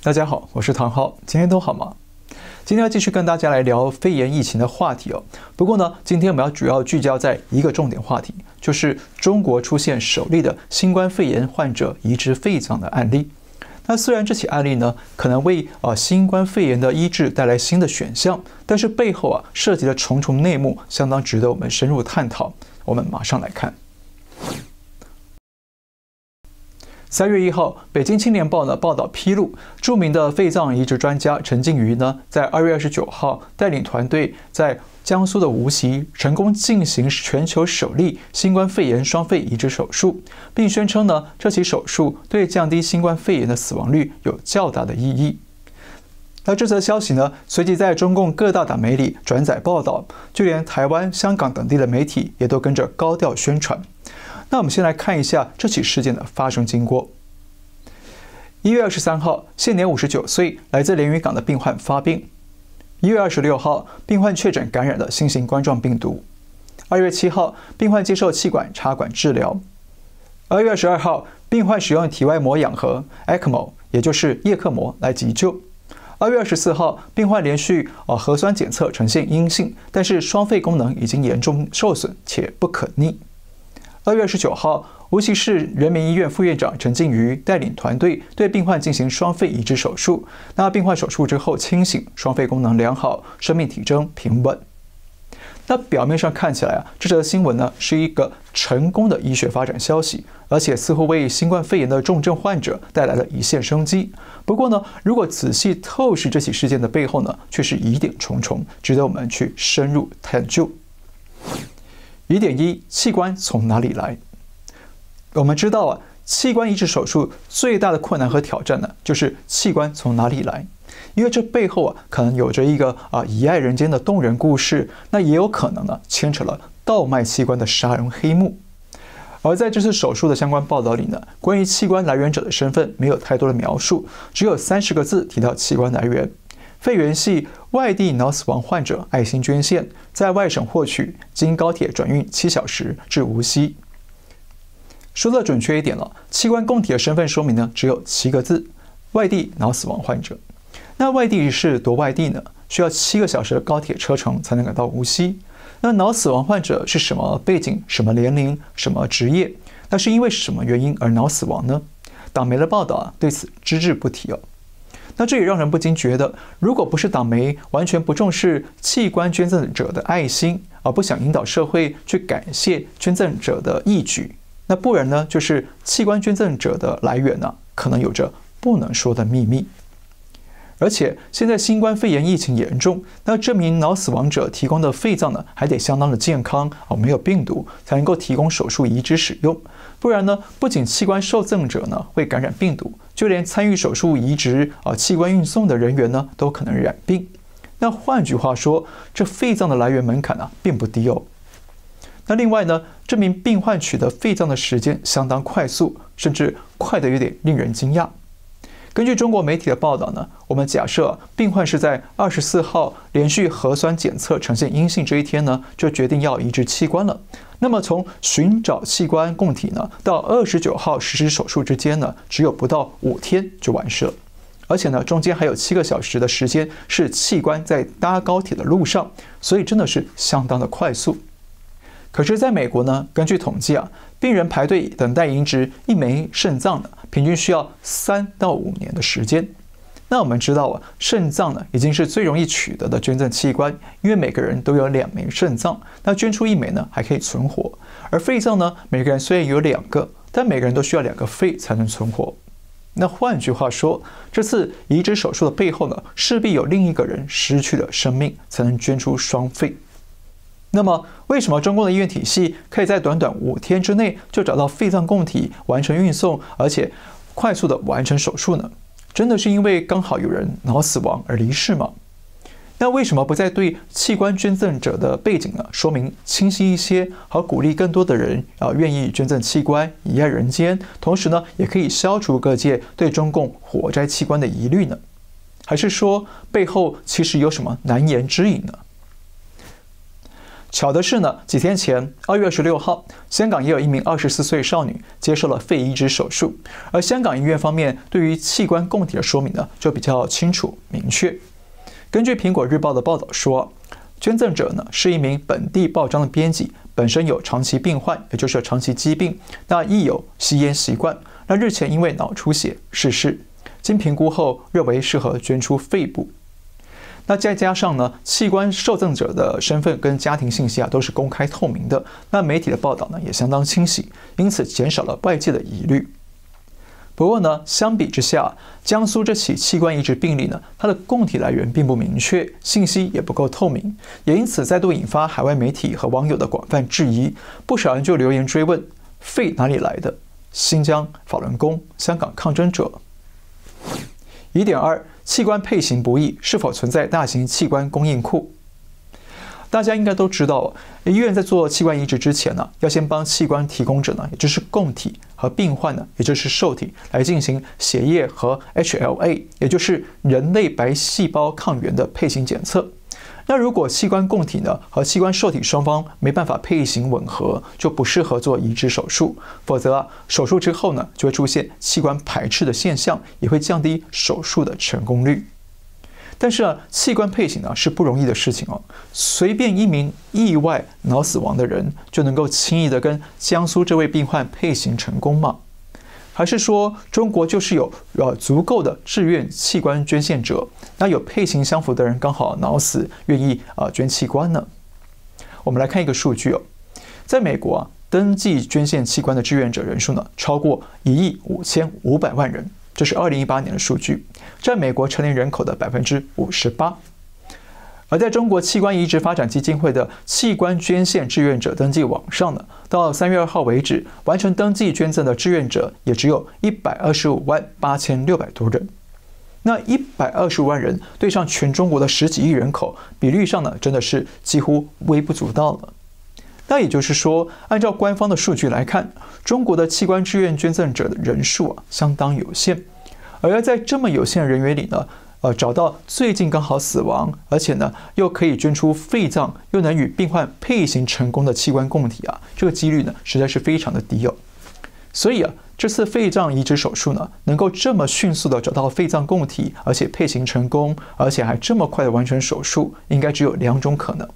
大家好，我是唐浩，今天都好吗？今天要继续跟大家来聊肺炎疫情的话题哦。不过呢，今天我们要主要聚焦在一个重点话题，就是中国出现首例的新冠肺炎患者移植肺脏的案例。那虽然这起案例呢，可能为新冠肺炎的医治带来新的选项，但是背后涉及了重重内幕，相当值得我们深入探讨。我们马上来看。3月1号，北京青年报报道披露，著名的肺脏移植专家陈静瑜在2月29号带领团队在江苏的无锡成功进行全球首例新冠肺炎双肺移植手术，并宣称这起手术对降低新冠肺炎的死亡率有较大的意义。那这则消息随即在中共各大党媒里转载报道，就连台湾、香港等地的媒体也都跟着高调宣传。那我们先来看一下这起事件的发生经过。1月23号，现年59岁，来自连云港的病患发病。1月26号，病患确诊感染了新型冠状病毒。2月7号，病患接受气管插管治疗。2月22号，病患使用体外膜氧合 ECMO， 也就是叶克膜来急救。2月24号，病患连续核酸检测呈现阴性，但是双肺功能已经严重受损且不可逆。2月19号，无锡市人民医院副院长陈静瑜带领团队对病患进行双肺移植手术。那病患手术之后清醒，双肺功能良好，生命体征平稳。那表面上看起来这则新闻是一个成功的医学发展消息，而且似乎为新冠肺炎的重症患者带来了一线生机。不过如果仔细透视这起事件的背后却是疑点重重，值得我们去深入探究。疑点1：器官从哪里来？我们知道器官移植手术最大的困难和挑战就是器官从哪里来，因为这背后可能有着一个遗爱人间的动人故事，那也有可能牵扯了盗卖器官的杀人黑幕。而在这次手术的相关报道里关于器官来源者的身份没有太多的描述，只有30个字提到器官来源。肺源系外地脑死亡患者爱心捐献，在外省获取，经高铁转运7小时至无锡。说的准确一点器官供体的身份说明只有7个字：外地脑死亡患者。那外地是多外地呢？需要7个小时的高铁车程才能赶到无锡。那脑死亡患者是什么背景、什么年龄、什么职业？那是因为什么原因而脑死亡呢？党媒的报道对此只字不提那这也让人不禁觉得，如果不是党媒完全不重视器官捐赠者的爱心，而不想引导社会去感谢捐赠者的义举，那不然就是器官捐赠者的来源可能有着不能说的秘密。而且现在新冠肺炎疫情严重，那这名脑死亡者提供的肺脏还得相当的健康没有病毒，才能够提供手术移植使用。不然不仅器官受赠者会感染病毒，就连参与手术移植器官运送的人员都可能染病。那换句话说，这肺脏的来源门槛并不低那另外这名病患取得肺脏的时间相当快速，甚至快得有点令人惊讶。根据中国媒体的报道我们假设病患是在24号连续核酸检测呈现阴性这一天就决定要移植器官了。那么从寻找器官供体到29号实施手术之间只有不到5天就完事了。而且中间还有7个小时的时间是器官在搭高铁的路上，所以真的是相当的快速。可是在美国根据统计病人排队等待移植一枚肾脏平均需要3到5年的时间。那我们知道肾脏已经是最容易取得的捐赠器官，因为每个人都有2枚肾脏，那捐出1枚还可以存活。而肺脏每个人虽然有2个，但每个人都需要2个肺才能存活。那换句话说，这次移植手术的背后势必有另一个人失去了生命，才能捐出双肺。那么，为什么中共的医院体系可以在短短5天之内就找到肺脏供体，完成运送，而且快速的完成手术呢？真的是因为刚好有人脑死亡而离世吗？那为什么不再对器官捐赠者的背景说明清晰一些，好鼓励更多的人愿意捐赠器官，遗爱人间，同时也可以消除各界对中共火摘器官的疑虑呢？还是说背后其实有什么难言之隐呢？巧的是呢，几天前2月26号，香港也有一名24岁少女接受了肺移植手术，而香港医院方面对于器官供体的说明呢，就比较清楚明确。根据苹果日报的报道说，捐赠者呢是一名本地报章的编辑，本身有长期病患，也就是长期疾病，那亦有吸烟习惯，那日前因为脑出血逝世，经评估后认为适合捐出肺部。那再加上呢，器官受赠者的身份跟家庭信息都是公开透明的，那媒体的报道呢也相当清晰，因此减少了外界的疑虑。不过呢，相比之下，江苏这起器官移植病例呢，它的供体来源并不明确，信息也不够透明，也因此再度引发海外媒体和网友的广泛质疑。不少人就留言追问：肺哪里来的？新疆法轮功，香港抗争者。疑点2：器官配型不易，是否存在大型器官供应库？大家应该都知道，医院在做器官移植之前呢，要先帮器官提供者呢，也就是供体和病患呢，也就是受体来进行血液和 HLA， 也就是人类白细胞抗原的配型检测。那如果器官供体呢和器官受体双方没办法配型吻合，就不适合做移植手术，否则手术之后呢，就会出现器官排斥的现象，也会降低手术的成功率。但是器官配型是不容易的事情哦。随便一名意外脑死亡的人就能够轻易的跟江苏这位病患配型成功吗？还是说中国就是有足够的志愿器官捐献者，那有配型相符的人刚好脑死，愿意捐器官呢？我们来看一个数据哦，在美国登记捐献器官的志愿者人数呢超过1.55亿人。这是2018年的数据，占美国成年人口的58%。而在中国器官移植发展基金会的器官捐献志愿者登记网上呢，到3月2号为止，完成登记捐赠的志愿者也只有1258600多人。那125万人对上全中国的10几亿人口，比率上呢，真的是几乎微不足道了。那也就是说，按照官方的数据来看，中国的器官志愿捐赠者的人数相当有限。而要在这么有限的人员里呢，找到最近刚好死亡，而且呢又可以捐出肺脏，又能与病患配型成功的器官供体这个几率呢实在是非常的低哦。所以这次肺脏移植手术呢，能够这么迅速的找到肺脏供体，而且配型成功，而且还这么快的完成手术，应该只有2种可能。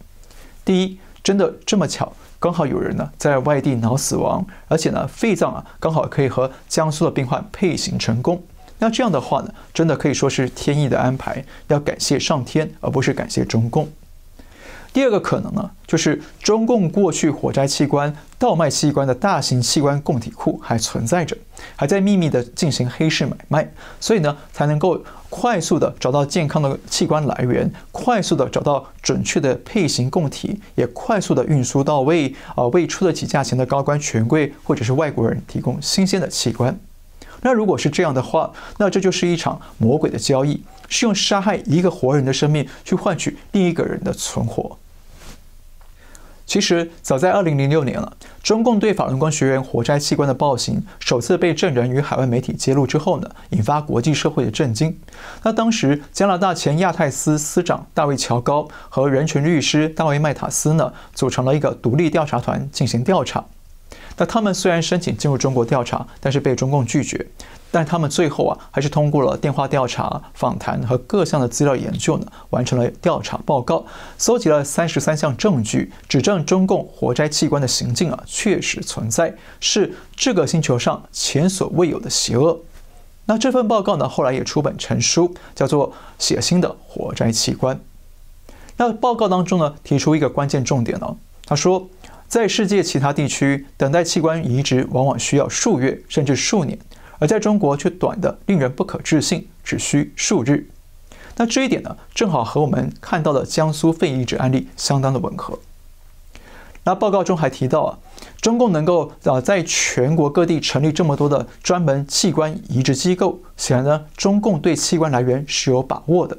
第一，真的这么巧，刚好有人呢在外地脑死亡，而且呢肺脏刚好可以和江苏的病患配型成功。那这样的话呢，真的可以说是天意的安排，要感谢上天，而不是感谢中共。第二个可能呢，就是中共过去火灾器官、倒卖器官的大型器官供体库还存在着，还在秘密的进行黑市买卖，所以呢，才能够快速的找到健康的器官来源，快速的找到准确的配型供体，也快速的运输到位，为出得起价钱的高官权贵或者是外国人提供新鲜的器官。那如果是这样的话，那这就是一场魔鬼的交易，是用杀害一个活人的生命去换取另一个人的存活。其实早在2006年了，中共对法轮功学员活摘器官的暴行首次被证人与海外媒体揭露之后呢，引发国际社会的震惊。那当时加拿大前亚太司司长大卫乔高和人权律师大卫麦塔斯呢，组成了一个独立调查团进行调查。那他们虽然申请进入中国调查，但是被中共拒绝。但他们最后还是通过了电话调查、访谈和各项的资料研究呢，完成了调查报告，搜集了33项证据，指证中共活摘器官的行径确实存在，是这个星球上前所未有的邪恶。那这份报告呢，后来也出本成书，叫做《血腥的活摘器官》。那报告当中呢，提出一个关键重点他说，在世界其他地区，等待器官移植往往需要数月甚至数年。而在中国却短得令人不可置信，只需数日。那这一点呢，正好和我们看到的江苏肺移植案例相当的吻合。那报告中还提到中共能够在全国各地成立这么多的专门器官移植机构，显然呢，中共对器官来源是有把握的。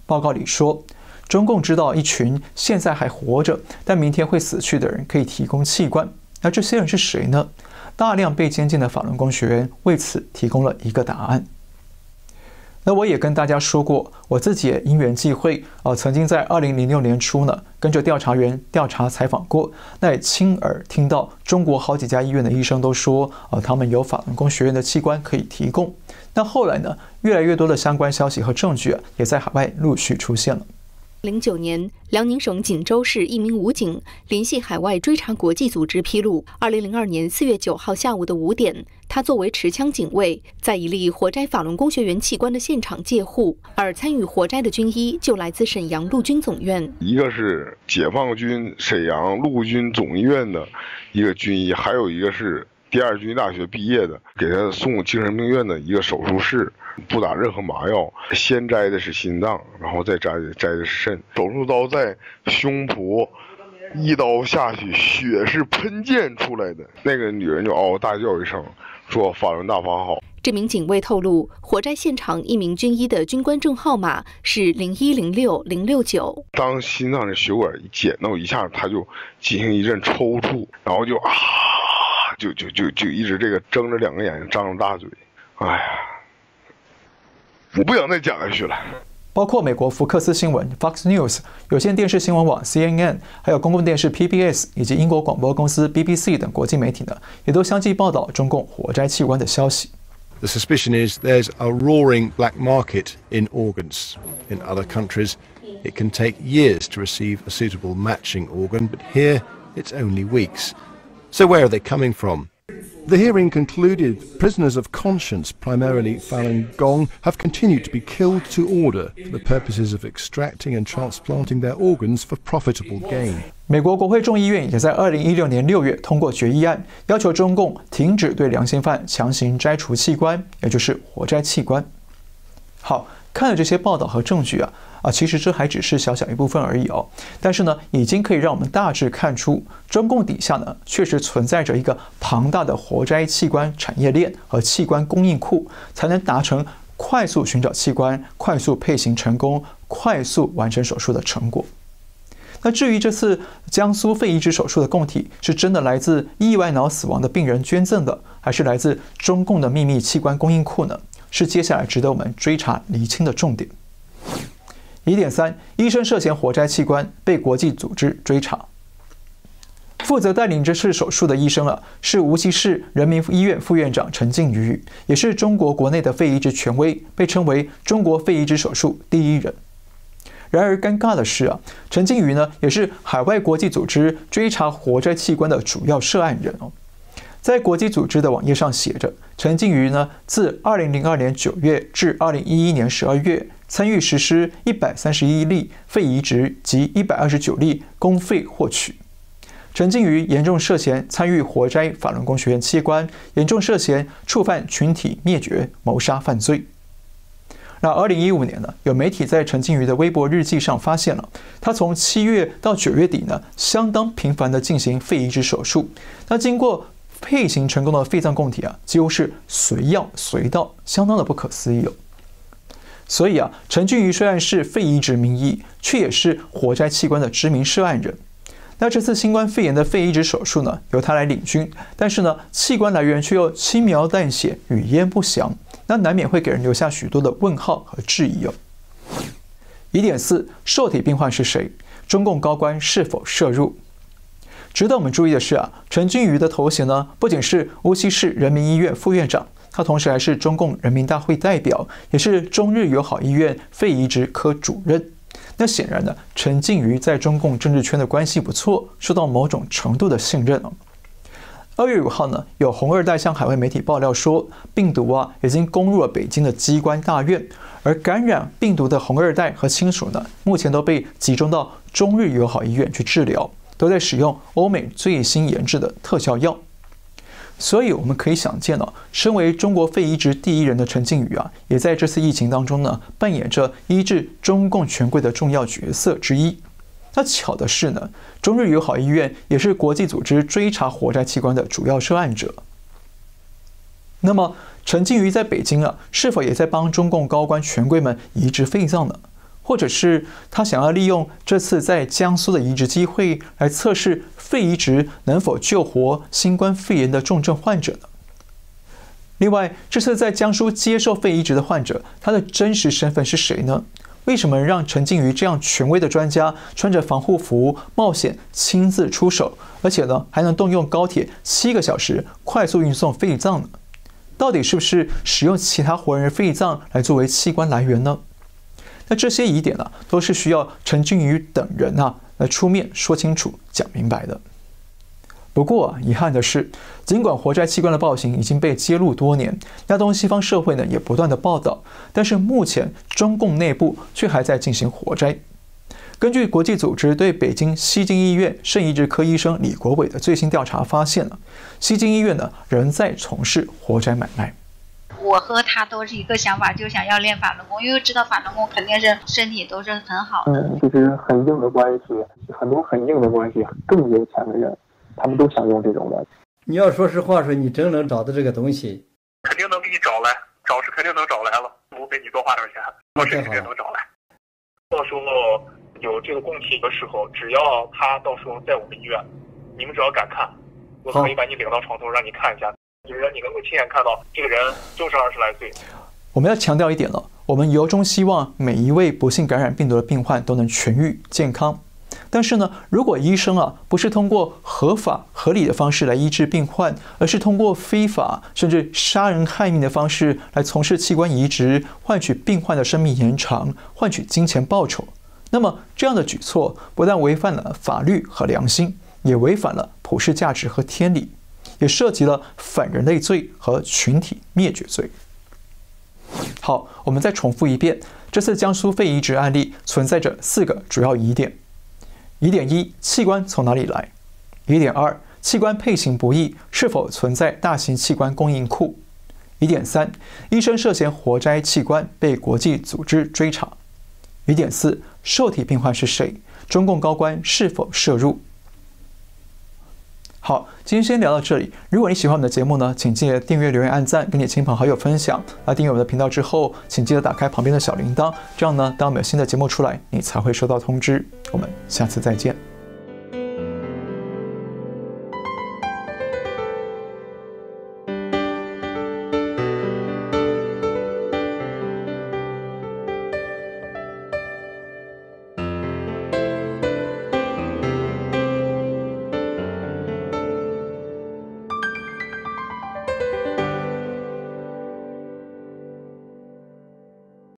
报告里说，中共知道一群现在还活着但明天会死去的人可以提供器官，那这些人是谁呢？大量被监禁的法轮功学员为此提供了一个答案。那我也跟大家说过，我自己也因缘际会曾经在2006年初呢，跟着调查员调查采访过，那也亲耳听到中国好几家医院的医生都说，他们有法轮功学院的器官可以提供。那后来呢，越来越多的相关消息和证据也在海外陆续出现了。09年，辽宁省锦州市一名武警联系海外追查国际组织披露，2002年4月9号下午的5点，他作为持枪警卫，在一例火摘法轮功学员器官的现场戒护，而参与火摘的军医就来自沈阳陆军总院。一个是解放军沈阳陆军总医院的一个军医，还有一个是第二军医大学毕业的，给他送精神病院的一个手术室。不打任何麻药，先摘的是心脏，然后再摘的是肾。手术刀在胸脯，一刀下去，血是喷溅出来的。那个女人就嗷嗷大叫一声，说法轮大法好。这名警卫透露，火摘现场一名军医的军官证号码是0106069。当心脏的血管一剪到一下，他就进行一阵抽搐，然后就一直这个睁着两个眼睛，张着大嘴，哎呀。我不想再讲下去了。包括美国福克斯新闻 （Fox News）、有线电视新闻网 （CNN）、还有公共电视 （PBS） 以及英国广播公司 （BBC） 等国际媒体呢，也都相继报道中共火摘器官的消息。The suspicion is there's a roaring black market in organs. In other countries, it can take years to receive a suitable matching organ, but here it's only weeks. So where are they coming from? The hearing concluded prisoners of conscience, primarily Falun Gong, have continued to be killed to order for the purposes of extracting and transplanting their organs for profitable gain. 美国国会众议院也在2016年6月通过决议案，要求中共停止对良心犯强行摘除器官，也就是活摘器官。好，看了这些报道和证据其实这还只是小小一部分而已哦。但是呢，已经可以让我们大致看出，中共底下呢确实存在着一个庞大的活摘器官产业链和器官供应库，才能达成快速寻找器官、快速配型成功、快速完成手术的成果。那至于这次江苏肺移植手术的供体是真的来自意外脑死亡的病人捐赠的，还是来自中共的秘密器官供应库呢？是接下来值得我们追查厘清的重点。疑点3：医生涉嫌活摘器官被国际组织追查。负责带领这次手术的医生是无锡市人民医院副院长陈静瑜，也是中国国内的肺移植权威，被称为中国肺移植手术第一人。然而尴尬的是陈静瑜呢也是海外国际组织追查活摘器官的主要涉案人哦。在国际组织的网页上写着，陈静瑜呢自2002年9月至2011年12月。参与实施131例肺移植及129例公费获取。陈静瑜严重涉嫌参与活摘法轮功学院器官，严重涉嫌触犯群体灭绝、谋杀犯罪。那2015年呢，有媒体在陈静瑜的微博日记上发现了，他从7月到9月底呢，相当频繁的进行肺移植手术。那经过配型成功的肺脏供体几乎是随要随到，相当的不可思议哦。所以陈静瑜虽然是肺移植名医，却也是活摘器官的知名涉案人。那这次新冠肺炎的肺移植手术呢，由他来领军，但是呢，器官来源却又轻描淡写、语焉不详，那难免会给人留下许多的问号和质疑哦。疑点4：受体病患是谁？中共高官是否涉入？值得我们注意的是陈静瑜的头衔呢，不仅是无锡市人民医院副院长。他同时还是中共人民大会代表，也是中日友好医院肺移植科主任。那显然呢，陈静瑜在中共政治圈的关系不错，受到某种程度的信任2月5号呢，有红二代向海外媒体爆料说，病毒已经攻入了北京的机关大院，而感染病毒的红二代和亲属呢，目前都被集中到中日友好医院去治疗，都在使用欧美最新研制的特效药。所以我们可以想见身为中国肺移植第一人的陈静瑜也在这次疫情当中呢，扮演着医治中共权贵的重要角色之一。那巧的是呢，中日友好医院也是国际组织追查活摘器官的主要涉案者。那么陈静瑜在北京是否也在帮中共高官权贵们移植肺脏呢？或者是他想要利用这次在江苏的移植机会来测试肺移植能否救活新冠肺炎的重症患者呢？另外，这次在江苏接受肺移植的患者，他的真实身份是谁呢？为什么让陈静瑜这样权威的专家穿着防护服冒险亲自出手，而且呢还能动用高铁7个小时快速运送肺脏呢？到底是不是使用其他活人肺脏来作为器官来源呢？那这些疑点呢，都是需要陈静瑜等人来出面说清楚、讲明白的。不过遗憾的是，尽管活摘器官的暴行已经被揭露多年，亚东西方社会呢也不断的报道，但是目前中共内部却还在进行活摘。根据国际组织对北京西京医院肾移植科医生李国伟的最新调查发现呢，西京医院呢仍在从事活摘买卖。我和他都是一个想法，就想要练法轮功，因为知道法轮功肯定是身体都是很好的。就是很硬的关系，很多很硬的关系，更有钱的人，他们都想用这种的。你要说实话说，你真能找到这个东西，肯定能给你找来，找是肯定能找来了，无非你多花点钱，我是肯定能找来。到时候有这个供气的时候，只要他到时候在我们医院，你们只要敢看，我可以把你领到床头让你看一下，就是让你能够亲眼看到这个人就是20来岁。我们要强调一点了，我们由衷希望每一位不幸感染病毒的病患都能痊愈健康。但是呢，如果医生不是通过合法合理的方式来医治病患，而是通过非法甚至杀人害命的方式来从事器官移植，换取病患的生命延长，换取金钱报酬，那么这样的举措不但违反了法律和良心，也违反了普世价值和天理，也涉及了反人类罪和群体灭绝罪。好，我们再重复一遍，这次江苏肺移植案例存在着4个主要疑点。疑点1，器官从哪里来？疑点2，器官配型不易，是否存在大型器官供应库？疑点3，医生涉嫌活摘器官被国际组织追查。疑点4，受体病患是谁？中共高官是否涉入？好，今天先聊到这里。如果你喜欢我们的节目呢，请记得订阅、留言、按赞，跟你的亲朋好友分享。来订阅我们的频道之后，请记得打开旁边的小铃铛，这样呢，当我们有新的节目出来，你才会收到通知。我们下次再见。